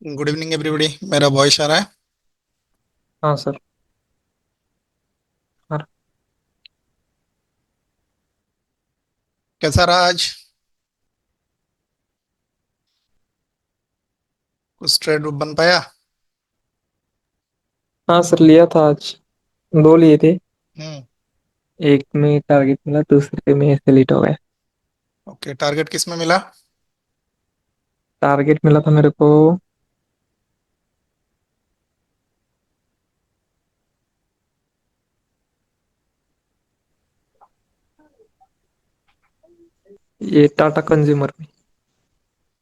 Good evening everybody. मेरा voice आ रहा है? हाँ सर। हाँ। कैसा रहा आज? कुछ ट्रेड बन पाया? हाँ सर, लिया था आज। दो लिए थे। हम्म। एक में टारगेट मिला, दूसरे में सेलेक्ट हो गया। ओके, टारगेट किस में मिला? टारगेट मिला था मेरे को। ये टाटा कंज्यूमर में।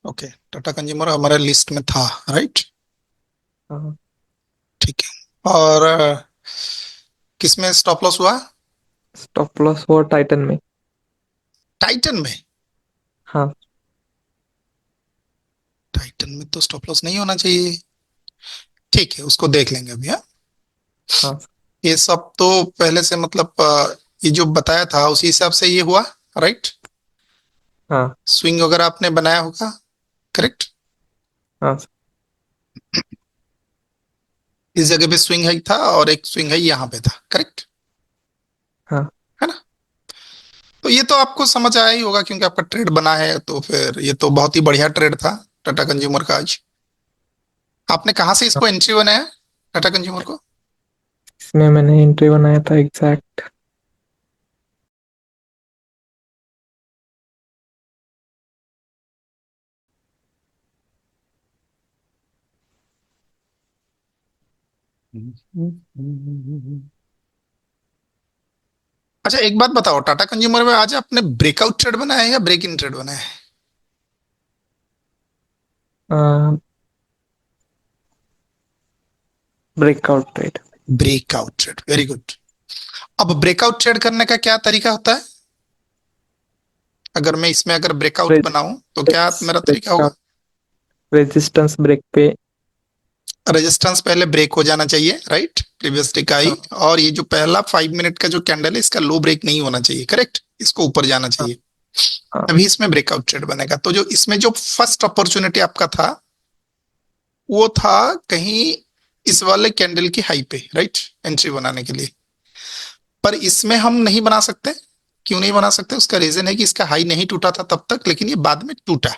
ओके, टाटा कंज्यूमर हमारे लिस्ट में था। राइट। हाँ। ठीक है। और किस में स्टॉप लॉस हुआ? स्टॉप लॉस हुआ टाइटन में। टाइटन में? हाँ। टाइटन में तो स्टॉप लॉस नहीं होना चाहिए। ठीक है, उसको देख लेंगे अभी। हाँ, हाँ। ये सब तो पहले से मतलब ये जो बताया था उसी हिसाब से ये हुआ। राइट। हाँ। स्विंग वगैरह आपने बनाया होगा। करेक्ट। हाँ सर। इस जगह पे स्विंग है था और एक स्विंग है यहाँ पे था। करेक्ट हाँ। है ना? तो ये तो आपको समझ आया ही होगा क्योंकि आपका ट्रेड बना है, तो फिर ये तो बहुत ही बढ़िया ट्रेड था टाटा कंज्यूमर का आज। आपने कहाँ से हाँ। इसको एंट्री बनाया, टाटा कंज्यूमर को? इसमें मैंने एंट्री बनाया था एग्जैक्ट। अच्छा, एक बात बताओ, टाटा कंज्यूमर में आज आपने ब्रेकआउट ट्रेड बनाया है या ब्रेक इन ट्रेड बनाया है? Breakout trade. Breakout trade, very good. अब ब्रेकआउट ट्रेड करने का क्या तरीका होता है? अगर मैं इसमें अगर ब्रेकआउट बनाऊं तो क्या मेरा तरीका होगा? ब्रेकआउट रेजिस्टेंस ब्रेक पे। रेजिस्टेंस पहले ब्रेक हो जाना चाहिए, राइट, प्रीवियस डे का ही। हाँ। और ये जो पहला 5 मिनट का जो कैंडल है इसका लो ब्रेक नहीं होना चाहिए, करेक्ट, इसको ऊपर जाना हाँ। चाहिए। हाँ। तभी इसमें ब्रेकआउट ट्रेड बनेगा। तो जो इसमें जो फर्स्ट अपॉर्चुनिटी आपका था वो था कहीं इस वाले कैंडल की हाई पे, राइट, एंट्री बनाने के लिए। पर इसमें हम नहीं बना सकते। क्यों नहीं बना सकते? उसका रीजन है कि इसका हाई नहीं टूटा था तब तक, लेकिन ये बाद में टूटा।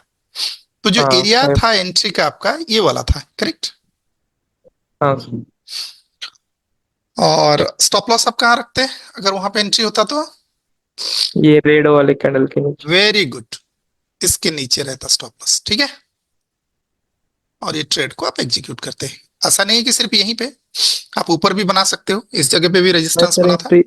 तो जो हाँ। एरिया था एंट्री का आपका ये वाला था, करेक्ट। हाँ। और स्टॉप लॉस आप कहाँ रखते हैं अगर वहां पे एंट्री होता तो? ये रेड वाले कैंडल के नीचे। Very good. इसके नीचे रहता स्टॉप लॉस, ठीक है। और ये ट्रेड को आप एग्जीक्यूट करते हैं। ऐसा नहीं है कि सिर्फ यहीं पे, आप ऊपर भी बना सकते हो। इस जगह पे भी नहीं रेजिस्टेंस सर, बना था। एंट्री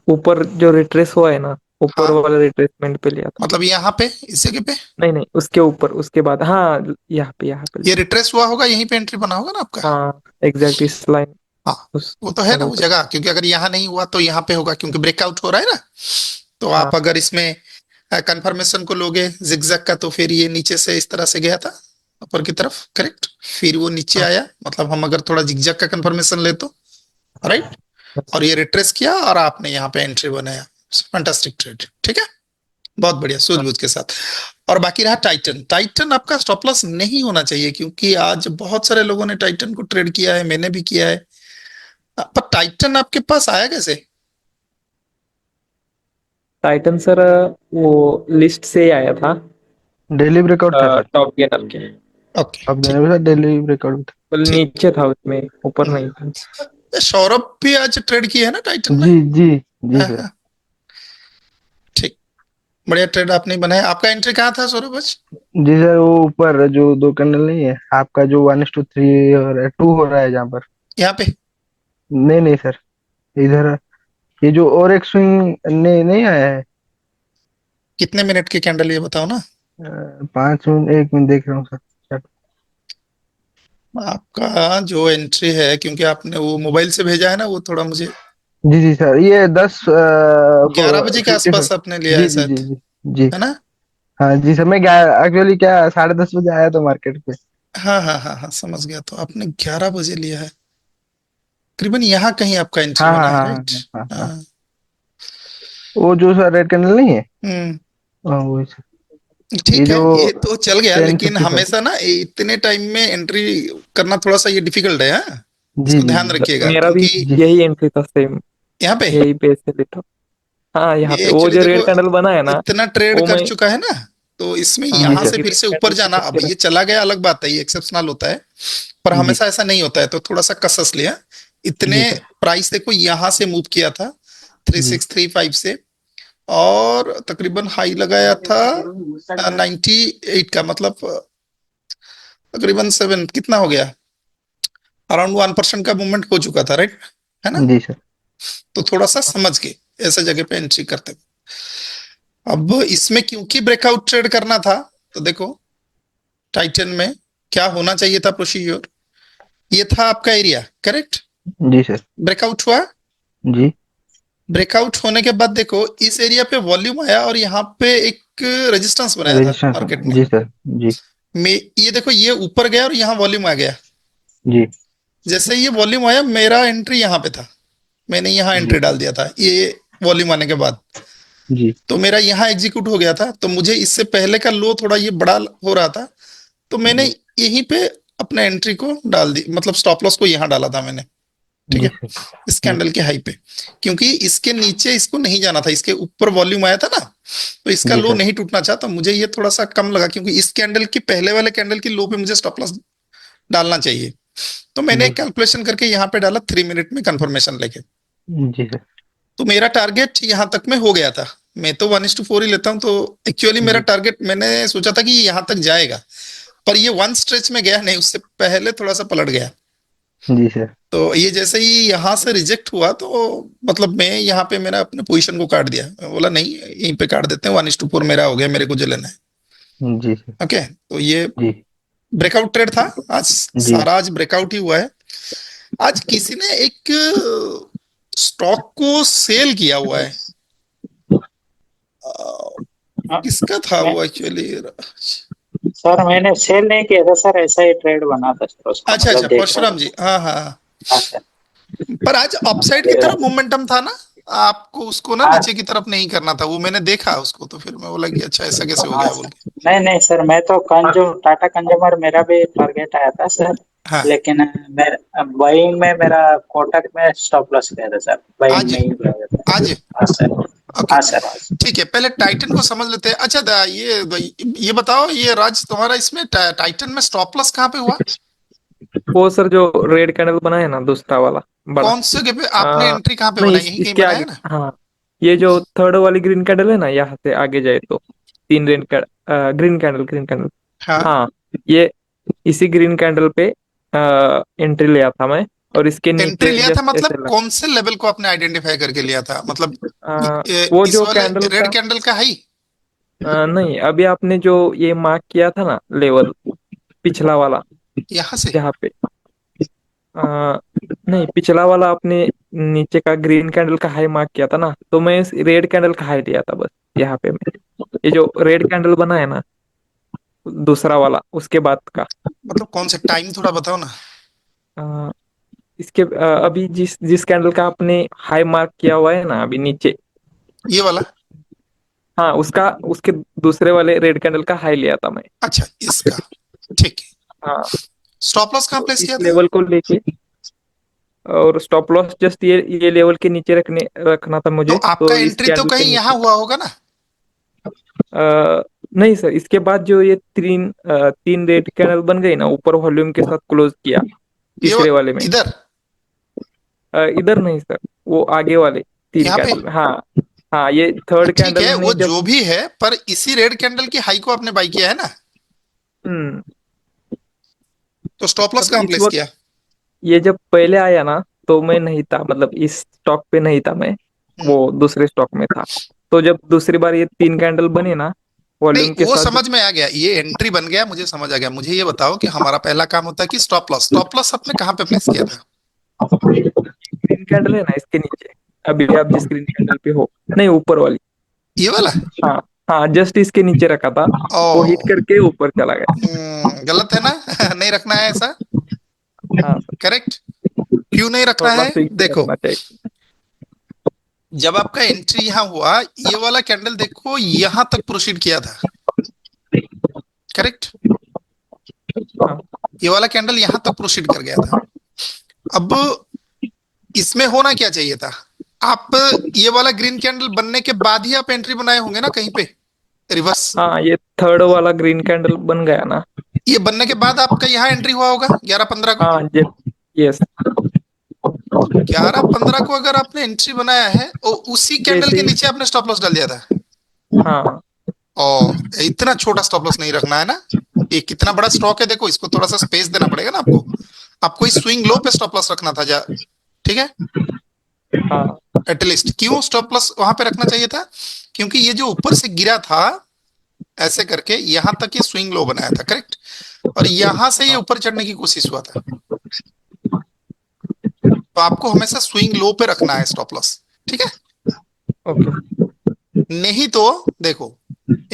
ऊपर जो रिट्रेस हुआ है ना, ऊपर हाँ, वाले रिट्रेसमेंट पे लिया था। मतलब यहाँ पे इस जगह पे नहीं नहीं, उसके ऊपर, उसके बाद, हाँ। यहाँ पे ये लिया था। रिट्रेस हुआ होगा, यहीं पे एंट्री बना होगा ना आपका। हाँ। एग्जैक्ट इस लाइन। हाँ, उस वो तो है ना लेवल वो पे। जगह, क्योंकि अगर यहाँ नहीं हुआ तो यहाँ पे होगा क्योंकि ब्रेकआउट हो रहा है ना। तो हाँ। आप अगर इसमें कंफर्मेशन को लोगे जिगजैग का, तो फिर ये नीचे से इस तरह से गया था ऊपर की तरफ, करेक्ट। फिर वो नीचे हाँ। आया, मतलब हम अगर थोड़ा जिगजैग का कंफर्मेशन ले तो, राइट। बस। और ये रिट्रेस किया और आपने यहाँ पे एंट्री बनाया। फैंटास्टिक ट्रेड, ठीक है। बहुत बढ़िया, हाँ। सूझबूझ के साथ। और बाकी रहा टाइटन। टाइटन आपका स्टॉप लॉस नहीं होना चाहिए क्योंकि आज बहुत सारे लोगों ने टाइटन को ट्रेड किया है, मैंने भी किया है। पर टाइटन आपके पास आया कैसे? टाइटन सर, वो लिस्ट से ही आया था। डेली ब्रेकआउट था सर। टॉप गेनर के। ओके, अब ठीक। देने के साथ डेली ब्रेकआउट था। मतलब ठीक। नीचे था उसमें, ऊपर हम्म। नहीं था। सौरभ भी आज ट्रेड किया है ना टाइटन में? जी जी जी हाँ सर। हाँ, ठीक। बढ़िया ट्रेड आपने बनाया। आपका एंट्री कहाँ था सौरभ आज? जी सर, वो ऊपर जो दो कैंडल नहीं है आपका, जो 1:3 और 2 हो रहा है जहाँ पर। यहाँ पे? नहीं नहीं सर, इधर ये जो और एक स्विंग नहीं नहीं आया है। कितने मिनट की कैंडल ये बताओ ना। 5 मिनट, 1 मिनट देख रहा हूँ सर। आपका जो एंट्री है, क्योंकि आपने वो मोबाइल से भेजा है ना, वो थोड़ा मुझे जी जी सर, ये 11 बजे के 55। आसपास आपने लिया जी है जी जी शायद, जी जी। है ना? हाँ जी सर, मैं एक्चुअली क्या 10:30 बजे आया था मार्केट पे। हाँ हाँ हाँ हाँ, समझ गया। तो आपने 11 बजे लिया है, करीबन यहाँ कहीं आपका एंट्री हाँ हाँ बना है, हाँ राइट। हाँ हाँ हाँ। हाँ। वो जो सर रेड कैंडल नहीं है। हम्म। हाँ वही सर। ठीक ये है, जो ये तो चल गया, लेकिन 10:55। हमेशा ना इतने टाइम में एंट्री करना थोड़ा सा ये डिफिकल्ट है, हाँ, जी इसको जी ध्यान जी रखिएगा, मेरा भी क्योंकि जी यही एंट्री था, सेम यहाँ पे यही पे से लिखा। हाँ, यहाँ ये पे वो एक्चुअली जो देखो रेड कैंडल बना है ना, इतना ट्रेड वो कर मैं, चुका है ना, तो इसमें हाँ, जी यहाँ सर। से फिर ग्रीन से ऊपर कैंडल जाना, पकड़ अब के ये रख। चला गया अलग बात है, ये एक्सेप्शनल होता है, पर जी हमेशा ऐसा नहीं होता है, तो थोड़ा सा कसस लिया। इतने जी सर। प्राइस देखो यहाँ से मूव किया था three G six three five से, और तकरीबन हाई लगाया था 98 का, मतलब तकरीबन 7 कितना हो गया, अराउंड 1% का मूवमेंट हो चुका था, राइट, है ना। जी सर। तो थोड़ा सा समझ के ऐसे जगह पे एंट्री करते हैं। अब इसमें क्योंकि ब्रेकआउट ट्रेड करना था, तो देखो टाइटन में क्या होना चाहिए था प्रोसीजर, ये था आपका एरिया, करेक्ट। जी सर। ब्रेकआउट हुआ, जी। ब्रेकआउट होने के बाद देखो इस एरिया पे वॉल्यूम आया और यहाँ पे एक रेजिस्टेंस बनाया था रेजिस्टेंस। मार्केट ने। जी सर। जी में ये देखो ये ऊपर गया और यहाँ वॉल्यूम आ गया, जी जैसे ये वॉल्यूम आया मेरा एंट्री यहाँ पे था, मैंने यहाँ जी एंट्री डाल दिया था ये वॉल्यूम आने के बाद, जी तो मेरा यहाँ एग्जीक्यूट हो गया था, तो मुझे इससे पहले का लो थोड़ा ये बड़ा हो रहा था, तो मैंने जी यहीं पे अपने एंट्री को डाल दी, मतलब स्टॉप लॉस को यहाँ डाला था मैंने, ठीक जी है, सर। इस जी कैंडल के हाई पे, क्योंकि इसके नीचे इसको नहीं जाना था, इसके ऊपर वॉल्यूम आया था ना, तो इसका जी लो सर। नहीं टूटना चाहा, तो मुझे ये थोड़ा सा कम लगा, क्योंकि इस कैंडल की पहले वाले कैंडल की लो पे मुझे स्टॉप लॉस डालना चाहिए, तो मैंने जी कैलकुलेशन करके यहाँ पे डाला 3 मिनट में कंफर्मेशन लेके, जी सर। तो मेरा टारगेट यहाँ तक में हो गया था। मैं तो 1:4 ही लेता हूँ, तो एक्चुअली मेरा जी टारगेट मैंने सोचा था कि ये यहाँ तक जाएगा, पर ये वन स्ट्रेच में गया नहीं, उससे पहले थोड़ा सा पलट गया, जी सर। तो ये जैसे ही यहाँ से रिजेक्ट हुआ, तो मतलब मैं यहाँ पे मेरा अपने पोजीशन को काट दिया, मैं बोला नहीं यहीं पे काट देते हैं, 1:4 मेरा हो गया, मेरे को जो लेना है। जी सर। ओके, तो ये जी ब्रेकआउट ट्रेड था आज, जी सारा आज ब्रेकआउट ही हुआ है। आज किसी ने एक स्टॉक को सेल किया हुआ है, हाँ, किसका था मैं वो एक्चुअली। सर मैंने सेल नहीं किया था सर, ऐसा ही ट्रेड बना था सर, उसका अच्छा अच्छा, मतलब देख रहा परशुराम जी, था। हाँ हाँ हाँ। हाँ सर। पर आज अपसाइड की तरफ मोमेंटम था ना, आपको उसको ना हाँ नीचे की तरफ नहीं करना था, वो मैंने देखा उसको, तो फिर मैं बोला कि अच्छा ऐसा कैसे हो हाँ गया बोल सर। के। नहीं नहीं सर, मैं तो टाटा कंज्यूमर मेरा भी टारगेट आया था सर, हाँ, लेकिन मेरा बाइंग में मेरा कोटक में स्टॉप लॉस गया था सर, बाइंग आज में ही गया था। आज हाँ सर। ओके, हाँ सर। हाँ सर। ठीक है, पहले टाइटन को समझ लेते हैं। अच्छा ये बताओ, ये राज तुम्हारा इसमें टाइटन में स्टॉप लॉस कहाँ पे हुआ, वो सर जो रेड कैंडल बना है ना, दूसरा वाला बड़ा, कौन से जगह पे आपने आ, एंट्री कहाँ पे नहीं बनाई, यहीं कहीं इसके बनाया आगे, ना। हाँ, ये जो थर्ड वाली ग्रीन कैंडल है ना, यहाँ से आगे जाए तो तीन ग्रीन कैंडल, हाँ, हाँ, ये इसी ग्रीन कैंडल पे एंट्री लिया था मैं, और इसके एंट्री नीचे लिया था, जस्ट मतलब ऐसे कौन से लेवल को आपने आइडेंटिफाई करके लिया था, मतलब वो इस जो वाले कैंडल रेड का, कैंडल का हाई, नहीं, अभी आपने जो ये मार्क किया था ना लेवल, पिछला वाला, यहाँ से। जहाँ पे नहीं, पिछला वाला आपने नीचे का ग्रीन कैंडल का हाई मार्क किया था ना, तो मैं इस रेड कैंडल का हाई लिया था बस, यहाँ पे मैं, ये जो रेड कैंडल बना है ना, दूसरा वाला, उसके बाद का, मतलब कौन से टाइम थोड़ा बताओ ना। अ, इसके अभी जिस जिस कैंडल का आपने हाई मार्क किया हुआ है ना अभी नीचे, ये वाला, हाँ, उसका, उसके दूसरे वाले रेड कैंडल का हाई लिया था मैं। अच्छा इसका, ठीक है। हाँ, स्टॉप लॉस कहाँ तो प्लेस इस किया था। लेवल को लेके, और स्टॉप लॉस जस्ट ये लेवल के नीचे रखना था तो मुझे, आपका तो इस एंट्री तो कैंडल के कहीं यहाँ नीचे। हुआ होगा ना। नहीं सर, इसके बाद जो ये तीन रेड कैंडल बन गई ना, ऊपर वॉल्यूम के साथ क्लोज किया ये तीसरे वाले में, इधर, इधर नहीं सर, वो आगे वाले तीन यहाँ पे, कैंडल में, हाँ, हाँ, ये थर्ड ठीक कैंडल है, में वो जब, जो भी है, पर इसी रेड कैंडल की हाई को आपने बाई किया है ना, हम्म, तो स्टॉप लॉस तब कहाँ इस प्लेस वक्त किया। ये जब पहले आया ना, तो मैं नहीं था, मतलब इस स्टॉक पे नहीं था मैं, हम्म, वो दूसरे स्टॉक में था, तो जब दूसरी बार ये तीन कैंडल बने ना नहीं वॉल्यूम के वो साथ जब, समझ में आ गया, ये एंट्री बन गया, मुझे समझ आ गया, मुझे ये बताओ कि हमारा पहला काम होता है कि स्टॉप लॉस आपने कहाँ पे प्लेस किया था। ग्रीन कैंडल है ना इसके नीचे, अभी आप जिस ग्रीन कैंडल पे हो, नहीं, ऊपर वाली, ये वाला, हाँ, हाँ, जस्ट इसके नीचे रखा था, वो हिट ओ, करके ऊपर चला गया। गलत है ना नहीं रखना है ऐसा, हाँ सर, करेक्ट, क्यों नहीं रखना थोड़ा है, स्विंग देखो रखना चाहिए। जब आपका एंट्री यहाँ हुआ, ये वाला कैंडल देखो यहाँ तक प्रोसीड किया था, करेक्ट। हाँ ये वाला कैंडल यहां तक प्रोसीड कर गया था। अब इसमें होना क्या चाहिए था, आप ये वाला ग्रीन कैंडल बनने के बाद ही आप एंट्री बनाए होंगे ना कहीं पे रिवर्स। हाँ, ये थर्ड वाला ग्रीन कैंडल बन गया ना। ये बनने के बाद आपका यहाँ एंट्री हुआ होगा 11-15 को। हाँ ये, यस। 11-15 को अगर आपने एंट्री बनाया है और उसी कैंडल जैसे के ही, नीचे आपने स्टॉप लॉस डाल दिया था। हाँ और इतना छोटा स्टॉप लॉस नहीं रखना है ना, ये कितना बड़ा स्टॉक है देखो, इसको थोड़ा सा स्पेस देना पड़ेगा ना आपको। आपको इस स्विंग लो पे स्टॉप लॉस रखना था, ठीक है। हाँ एटलीस्ट क्यों स्टॉप लॉस वहां पे रखना चाहिए था, क्योंकि ये जो ऊपर से गिरा था ऐसे करके यहां तक ये स्विंग लो बनाया था, करेक्ट। और यहां से ये ऊपर चढ़ने की कोशिश हुआ था, तो आपको हमेशा स्विंग लो पे रखना है स्टॉप लॉस, ठीक है। ओके। नहीं तो देखो,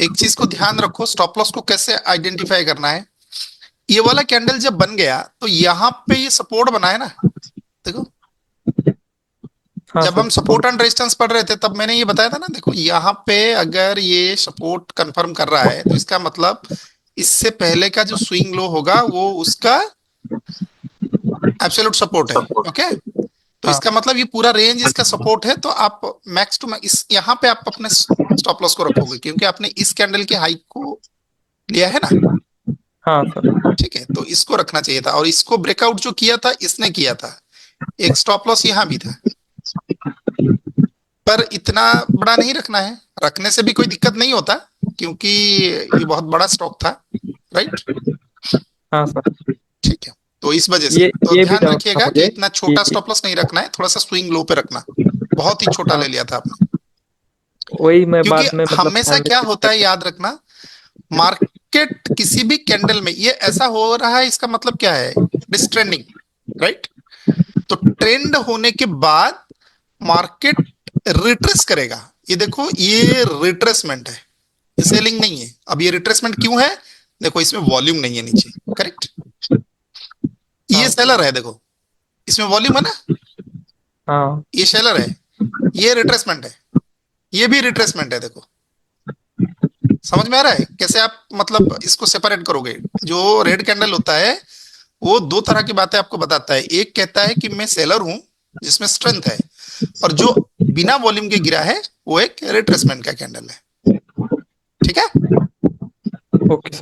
एक चीज को ध्यान रखो, स्टॉप लॉस को कैसे आइडेंटिफाई करना है। ये वाला कैंडल जब बन गया तो यहाँ पे ये सपोर्ट बना है ना, देखो। हाँ जब हम सर। सपोर्ट एंड रेजिस्टेंस पढ़ रहे थे तब मैंने ये बताया था ना, देखो यहाँ पे अगर ये सपोर्ट कंफर्म कर रहा है तो इसका मतलब इससे पहले का जो स्विंग लो होगा वो उसका एब्सोल्यूट सपोर्ट है, ओके। तो हाँ इसका मतलब ये पूरा रेंज इसका सपोर्ट है, तो आप मैक्स टू मैक्स इस यहाँ पे आप अपने स्टॉप लॉस को रखोगे, क्योंकि आपने इस कैंडल के हाई को लिया है ना, हाँ सर। ठीक है। तो इसको रखना चाहिए था, और इसको ब्रेकआउट जो किया था इसने किया था। एक स्टॉप लॉस यहाँ भी था, पर इतना बड़ा नहीं रखना है, रखने से भी कोई दिक्कत नहीं होता क्योंकि ये बहुत बड़ा स्टॉक था, राइट। हाँ सर। ठीक है, तो इस वजह से तो ये भी ध्यान डाउट था रखिएगा कि मुझे इतना छोटा कि स्टॉप लॉस नहीं रखना है, थोड़ा सा स्विंग लो पे रखना। बहुत ही छोटा हाँ, ले लिया था आपने। वही मैं क्योंकि बाद में मतलब हमेशा ध्यान क्या देके होता चेक है याद रखना, मार्केट किसी भी कैंडल में ये ऐसा हो रहा है इसका मतलब क्या है, डिस ट्रेंडिंग, राइट। तो ट्रेंड होने के बाद मार्केट रिट्रेस करेगा। ये देखो ये रिट्रेसमेंट है, ये सेलिंग नहीं है। अब ये रिट्रेसमेंट क्यों है, देखो इसमें वॉल्यूम नहीं है नीचे, करेक्ट। ये हाँ सेलर है, देखो इसमें वॉल्यूम है ना, हाँ ये सेलर है, ये रिट्रेसमेंट है, ये भी रिट्रेसमेंट है। देखो समझ में आ रहा है कैसे आप मतलब इसको सेपरेट करोगे। जो रेड कैंडल होता है वो दो तरह की बातें आपको बताता है, एक कहता है कि मैं सेलर हूं जिसमें स्ट्रेंथ है, और जो बिना वॉल्यूम के गिरा है वो एक रिट्रेसमेंट का कैंडल है, ठीक है। ओके।